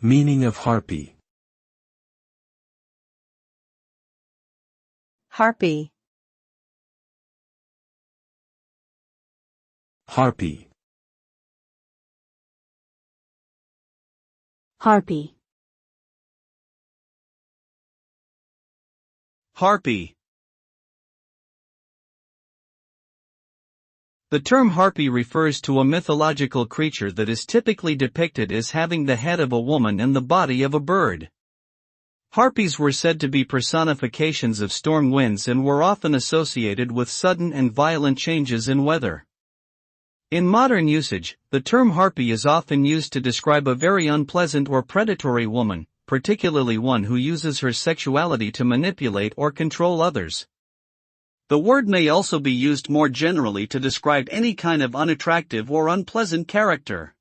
Meaning of harpy. Harpy. Harpy. Harpy. Harpy. The term harpy refers to a mythological creature that is typically depicted as having the head of a woman and the body of a bird. Harpies were said to be personifications of storm winds and were often associated with sudden and violent changes in weather. In modern usage, the term harpy is often used to describe a very unpleasant or predatory woman, particularly one who uses her sexuality to manipulate or control others. The word may also be used more generally to describe any kind of unattractive or unpleasant character.